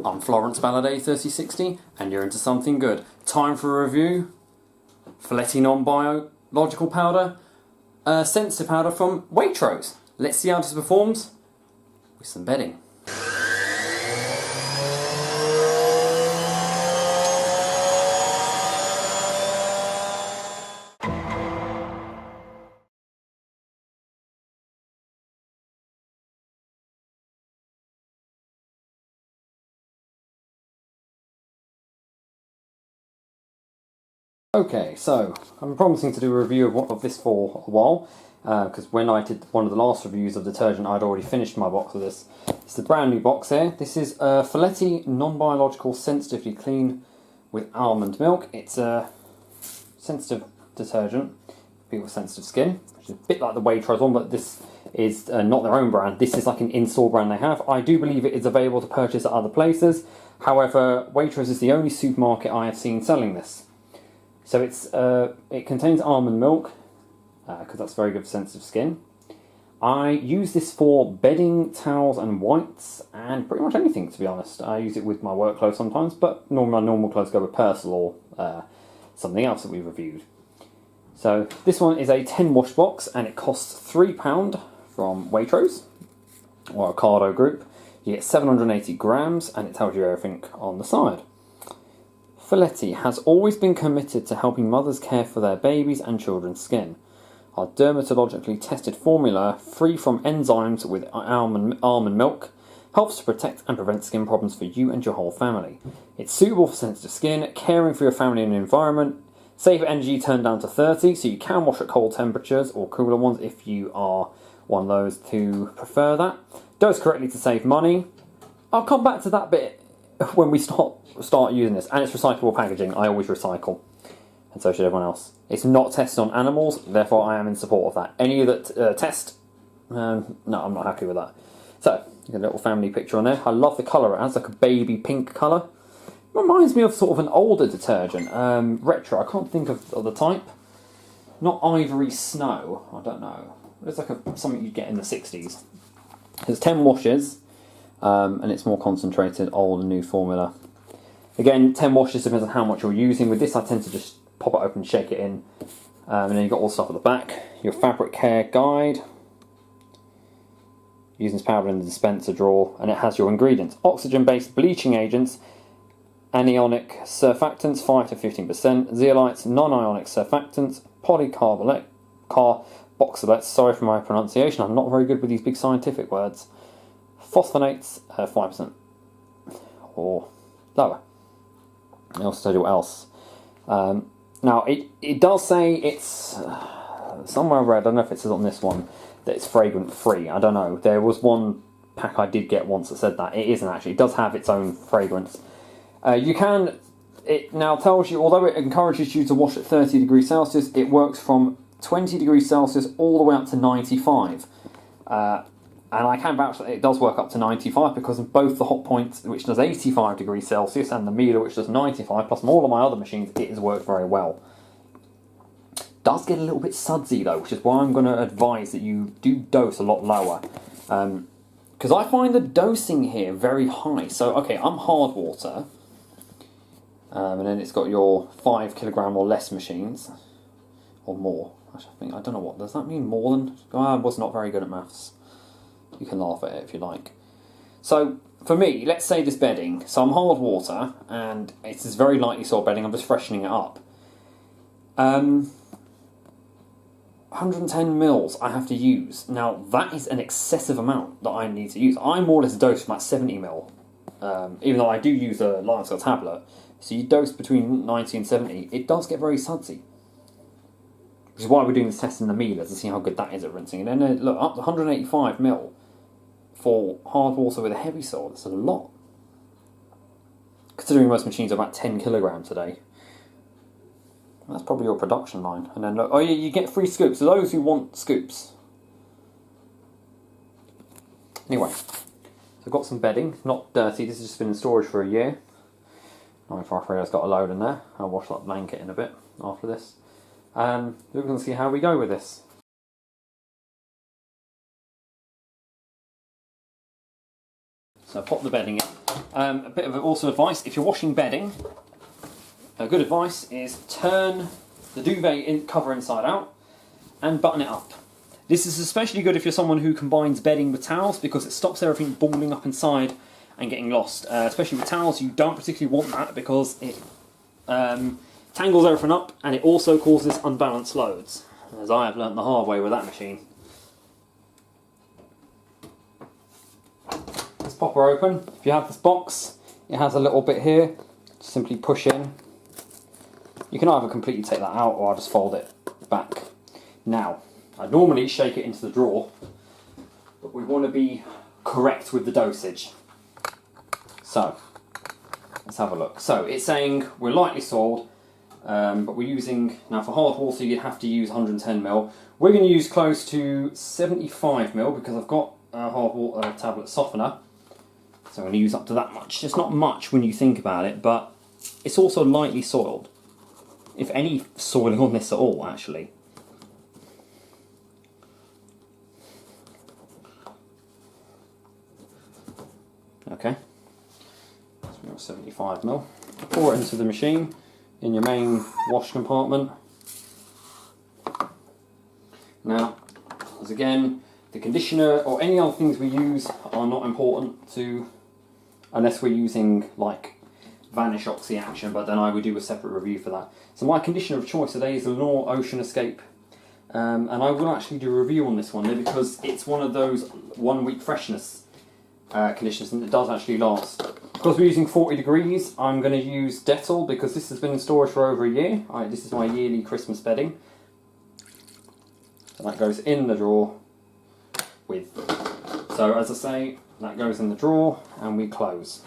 I'm FlorenceBallardA3060 and you're into something good. Time for a review. Filetti non-biological powder, sensitive powder from Waitrose. Let's see how this performs with some bedding. Okay, so I'm promising to do a review of this for a while, because when I did one of the last reviews of detergent, I'd already finished my box of this. It's the brand new box here. This is Filetti non-biological sensitively clean with almond milk. It's a sensitive detergent for people with sensitive skin, which is a bit like the Waitrose one, but this is not their own brand. This is like an in-store brand they have. I do believe it is available to purchase at other places. However, Waitrose is the only supermarket I have seen selling this. So it contains almond milk, because that's very good for sensitive skin. I use this for bedding, towels and whites, and pretty much anything, to be honest. I use it with my work clothes sometimes, but normally my normal clothes go with personal or something else that we've reviewed. So this one is a 10 wash box, and it costs £3 from Waitrose, or Ocado group. You get 780 grams, and it tells you everything on the side. Filetti has always been committed to helping mothers care for their babies and children's skin. Our dermatologically tested formula, free from enzymes with almond milk, helps to protect and prevent skin problems for you and your whole family. It's suitable for sensitive skin, caring for your family and environment, safe energy turned down to 30, so you can wash at cold temperatures or cooler ones if you are one of those who prefer that. Dose correctly to save money. I'll come back to that bit when we start using this, and it's recyclable packaging. I always recycle, and so should everyone else. It's not tested on animals, therefore I am in support of that. Any that test, no, I'm not happy with that. So, a little family picture on there. I love the colour. It has like a baby pink colour. It reminds me of sort of an older detergent, retro. I can't think of the type. Not Ivory Snow. I don't know. It's like something you'd get in the 60s. There's 10 washes. And it's more concentrated, old and new formula. Again, 10 washes depends on how much you're using. With this, I tend to just pop it open, shake it in, and then you've got all the stuff at the back. Your fabric care guide, using this powder in the dispenser drawer, and it has your ingredients: oxygen-based bleaching agents, anionic surfactants 5 to 15%, zeolites, non-ionic surfactants, carboxylates. Sorry for my pronunciation. I'm not very good with these big scientific words. Phosphonates, 5% or lower. I also tell you what else. Now, it does say it's, somewhere I read, I don't know if it says on this one, that it's fragrant free. I don't know. There was one pack I did get once that said that. It isn't actually. It does have its own fragrance. It now tells you, although it encourages you to wash at 30 degrees Celsius, it works from 20 degrees Celsius all the way up to 95. And I can vouch that it does work up to 95, because in both the Hot Point, which does 85 degrees Celsius, and the Miele, which does 95, plus all of my other machines, it has worked very well. Does get a little bit sudsy though, which is why I'm going to advise that you do dose a lot lower. Because I find the dosing here very high. So, okay, I'm hard water. And then it's got your 5 kilogram or less machines. Or more. I don't know what, does that mean more than? I was not very good at maths. You can laugh at it if you like. So, for me, let's say this bedding. So I'm hard water, and it's this very lightly soiled bedding. I'm just freshening it up. 110 mils I have to use. Now, that is an excessive amount that I need to use. I more or less dose from about 70 mil. Even though I do use a Lion's Scale tablet. So you dose between 90 and 70. It does get very sudsy. Which is why we're doing this test in the Miele, to see how good that is at rinsing. And then, look, up to 185 mil. For hard water with a heavy soil, that's a lot. Considering most machines are about 10 kilograms a day. That's probably your production line. And then look, oh yeah, you get free scoops. For those who want scoops. Anyway, so I've got some bedding, not dirty. This has just been in storage for a year. My refrigerator's got a load in there. I'll wash that blanket in a bit after this. We're going to see how we go with this. So I pop the bedding in. A bit of also advice, if you're washing bedding, a good advice is turn the duvet cover inside out and button it up. This is especially good if you're someone who combines bedding with towels, because it stops everything balling up inside and getting lost. Especially with towels, you don't particularly want that because it tangles everything up, and it also causes unbalanced loads, as I have learnt the hard way with that machine. Let's pop her open. If you have this box, it has a little bit here. Simply push in. You can either completely take that out, or I'll just fold it back. Now, I normally shake it into the drawer, but we want to be correct with the dosage. So, let's have a look. So, it's saying we're lightly soiled, but we're using, now for hard water you'd have to use 110ml. We're going to use close to 75ml because I've got a hard water tablet softener. So I'm going to use up to that much. It's not much when you think about it, but it's also lightly soiled. If any soiling on this at all, actually. Okay. So we've got 75ml. Pour it into the machine in your main wash compartment. Now, as again, the conditioner or any other things we use are not important to, unless we're using like Vanish Oxy Action, but then I would do a separate review for that. So my conditioner of choice today is the Lenore Ocean Escape, and I will actually do a review on this one because it's one of those 1 week freshness conditioners, and it does actually last. Because we're using 40 degrees, I'm going to use Dettol because this has been in storage for over a year. This is my yearly Christmas bedding. So that goes in the drawer with. So as I say, that goes in the drawer and we close.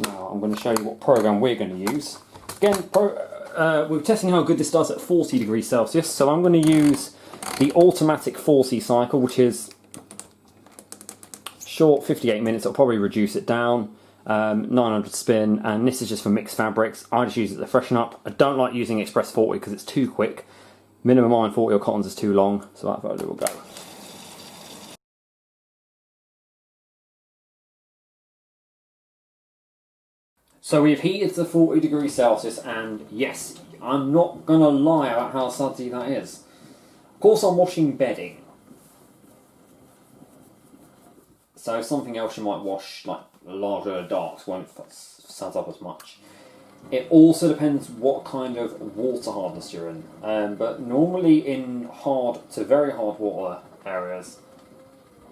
Now I'm going to show you what program we're going to use. Again, we're testing how good this does at 40 degrees Celsius, so I'm going to use the automatic 4C cycle, which is short, 58 minutes. It'll probably reduce it down. 900 spin, and this is just for mixed fabrics. I just use it to freshen up. I don't like using Express 40 because it's too quick. Minimum iron 40 or cottons is too long, so that value will go. So we've heated to 40 degrees Celsius, and yes, I'm not going to lie about how sudsy that is. Of course I'm washing bedding. So something else you might wash, like larger darks, won't suds up as much. It also depends what kind of water hardness you're in. But normally in hard to very hard water areas,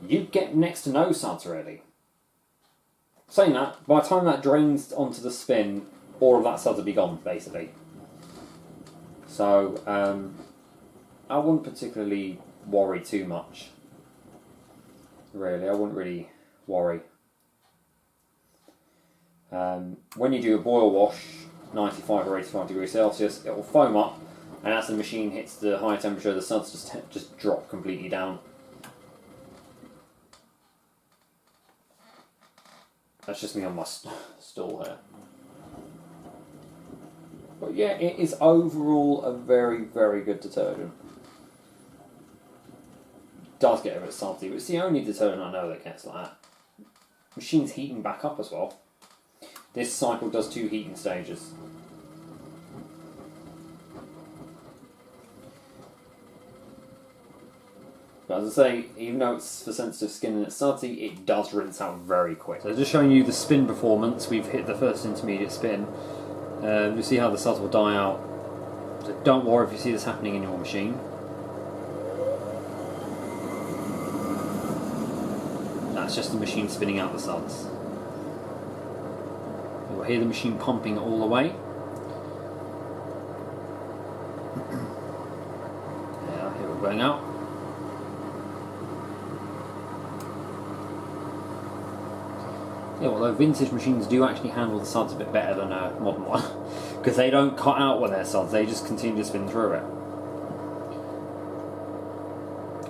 you get next to no suds really. Saying that, by the time that drains onto the spin, all of that suds will be gone, basically. So, I wouldn't particularly worry too much. Really, I wouldn't really worry. When you do a boil wash, 95 or 85 degrees Celsius, it will foam up, and as the machine hits the high temperature, the suds just drop completely down. That's just me on my stool here. But yeah, it is overall a very, very good detergent. It does get a bit salty, but it's the only detergent I know that gets like that. Machine's heating back up as well. This cycle does 2 heating stages. But as I say, even though it's for sensitive skin and it's sudsy, it does rinse out very quick. So just showing you the spin performance, we've hit the first intermediate spin. You'll see how the suds will die out. So don't worry if you see this happening in your machine. That's just the machine spinning out the suds. You'll hear the machine pumping all the way. Yeah, here we're going out. Yeah, although vintage machines do actually handle the suds a bit better than a modern one, because they don't cut out with their suds, they just continue to spin through it.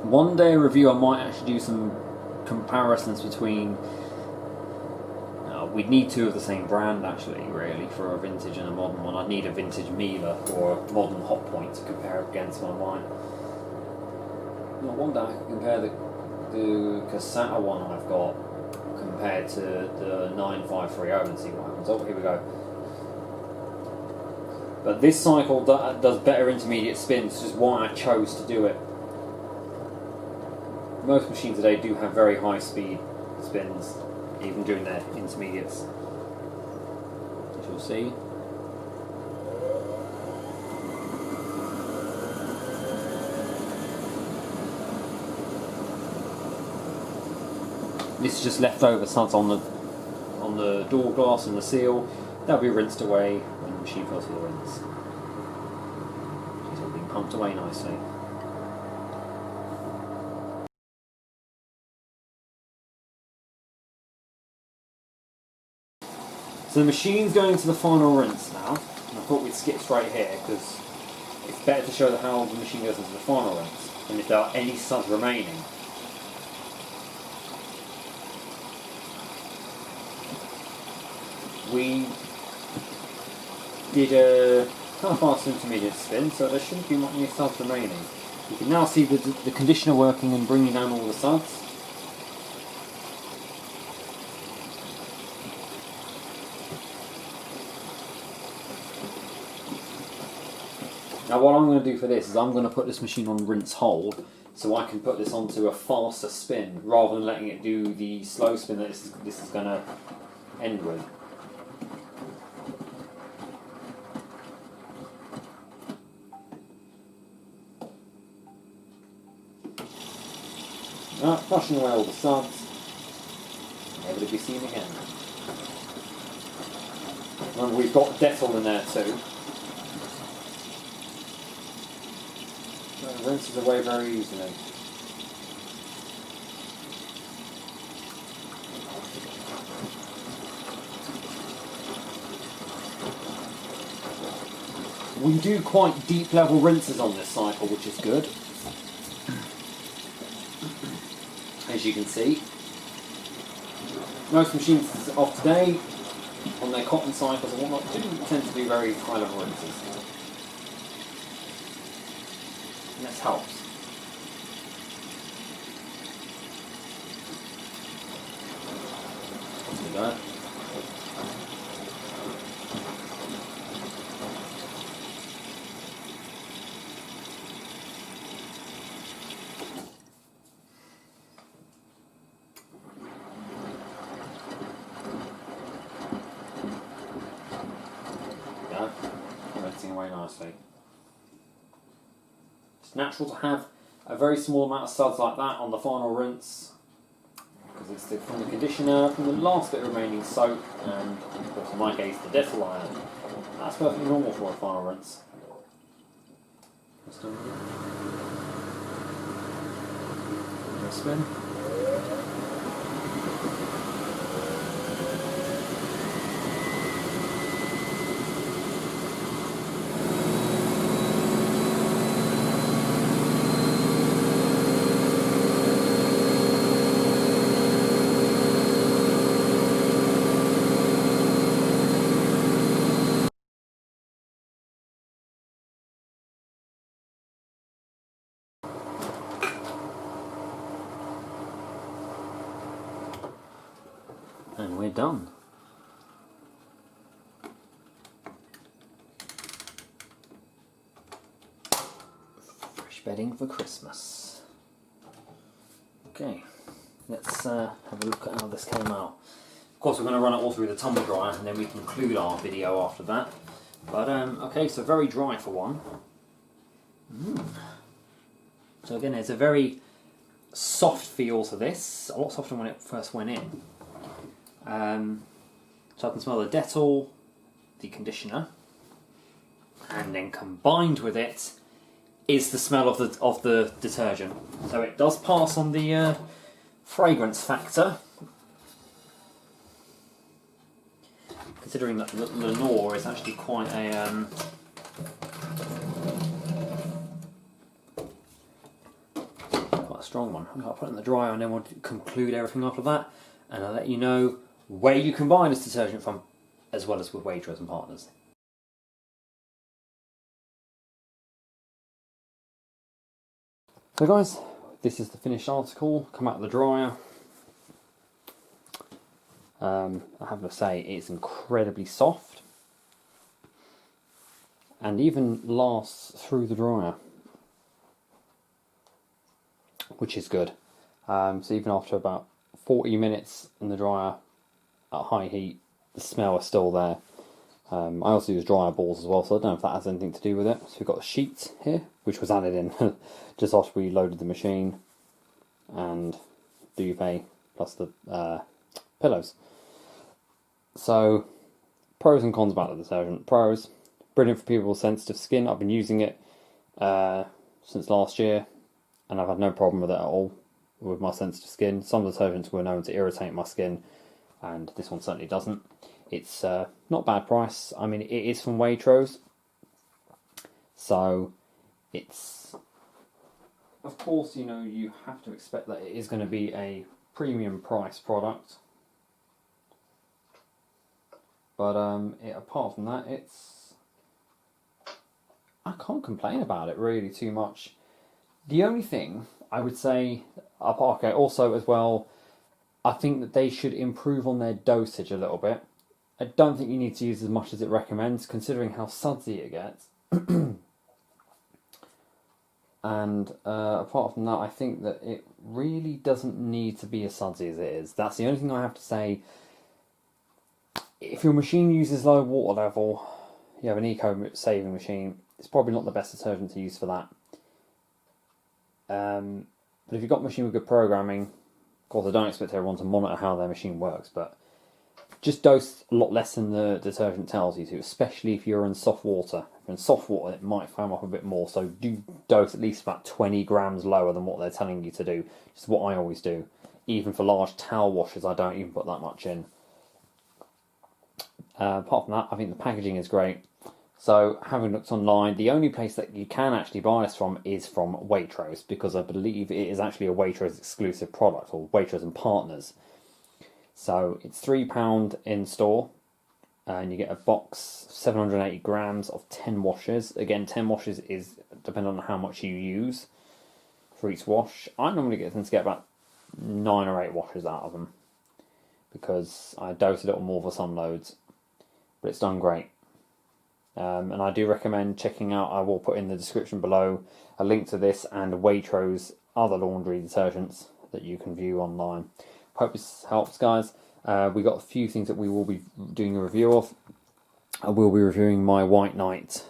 One day review I might actually do some comparisons between, we'd need 2 of the same brand actually, really, for a vintage and a modern one. I'd need a vintage Miele or a modern Hot Point to compare against one of mine. One day I can compare the Cassata one I've got, compared to the 9530 and see what happens. Oh, here we go. But this cycle does better intermediate spins, which is why I chose to do it. Most machines today do have very high speed spins, even during their intermediates, as you'll see. This is just leftover suds on the door glass and the seal. They'll be rinsed away when the machine fills for the rinse. It's all being pumped away nicely. So the machine's going to the final rinse now. And I thought we'd skip straight here because it's better to show how the machine goes into the final rinse and if there are any suds remaining. We did a half-fast intermediate spin, so there shouldn't be any suds remaining. You can now see the conditioner working and bringing down all the suds. Now what I'm going to do for this is I'm going to put this machine on rinse hold so I can put this onto a faster spin rather than letting it do the slow spin that this is going to end with. Flushing away all the suds, never to be seen again. Remember, we've got Dettol in there too. So it rinses away very easily. We do quite deep level rinses on this cycle, which is good. As you can see, most machines of today, on their cotton cycles and whatnot, do tend to do very high level rinses. And this helps. There we go. Rinsing away nicely. It's natural to have a very small amount of suds like that on the final rinse because it's from the conditioner, from the last bit of remaining soap, and of course in my case the Dettol iron. That's perfectly normal for a final rinse. Spin. And we're done. Fresh bedding for Christmas. Okay, let's have a look at how this came out. Of course, we're going to run it all through the tumble dryer and then we conclude our video after that. But okay, so very dry for one. So again, there's a very soft feel to this, a lot softer than when it first went in. So I can smell the Dettol, the conditioner, and then combined with it is the smell of the detergent. So it does pass on the fragrance factor, considering that Lenore is actually quite a strong one. I'll put it in the dryer and then we'll conclude everything after that, and I'll let you know where you can buy this detergent from, as well as with Waitrose and partners. So guys, this is the finished article, come out of the dryer. I have to say it's incredibly soft and even lasts through the dryer, which is good. So even after about 40 minutes in the dryer at high heat, the smell is still there. I also use dryer balls as well, so I don't know if that has anything to do with it. So we've got the sheet here, which was added in just after we loaded the machine, and duvet plus the pillows. So, pros and cons about the detergent. Pros, brilliant for people with sensitive skin. I've been using it since last year, and I've had no problem with it at all with my sensitive skin. Some detergents were known to irritate my skin, and this one certainly doesn't. It's not bad price. I mean, it is from Waitrose, so it's, of course, you know, you have to expect that it is going to be a premium price product. But apart from that, I can't complain about it really too much. The only thing I would say, okay, also as well, I think that they should improve on their dosage a little bit. I don't think you need to use as much as it recommends, considering how sudsy it gets. And apart from that, I think that it really doesn't need to be as sudsy as it is. That's the only thing I have to say. If your machine uses low water level, you have an eco-saving machine, it's probably not the best detergent to use for that. But if you've got a machine with good programming, of course I don't expect everyone to monitor how their machine works, but just dose a lot less than the detergent tells you to, especially if you're in soft water. If you're in soft water, it might foam up a bit more, so do dose at least about 20 grams lower than what they're telling you to do. Which is what I always do. Even for large towel washers, I don't even put that much in. Apart from that, I think the packaging is great. So, having looked online, the only place that you can actually buy this from is from Waitrose, because I believe it is actually a Waitrose exclusive product, or Waitrose and Partners. So, it's £3 in store, and you get a box, 780 grams of 10 washes. Again, 10 washes is depending on how much you use for each wash. I normally tend to get about 9 or 8 washes out of them, because I dose a little more for some loads. But it's done great. And I do recommend checking out, I will put in the description below a link to this and Waitrose other laundry detergents that you can view online. Hope this helps, guys. We got a few things that we will be doing a review of. I will be reviewing my White Knight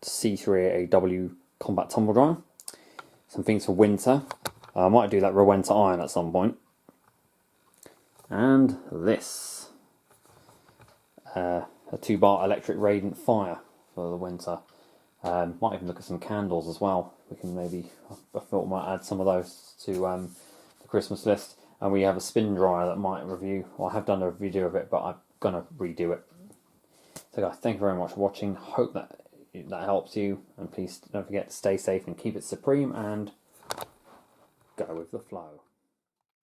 C3AW Combat Tumble Dryer. Some things for winter. I might do that Rowenta iron at some point. And this. A 2-bar electric radiant fire for the winter. Might even look at some candles as well. We can maybe, I thought we might add some of those to the Christmas list. And we have a spin dryer that might review. Well, I have done a video of it, but I'm going to redo it. So guys, thank you very much for watching. Hope that helps you. And please don't forget to stay safe and keep it supreme and go with the flow.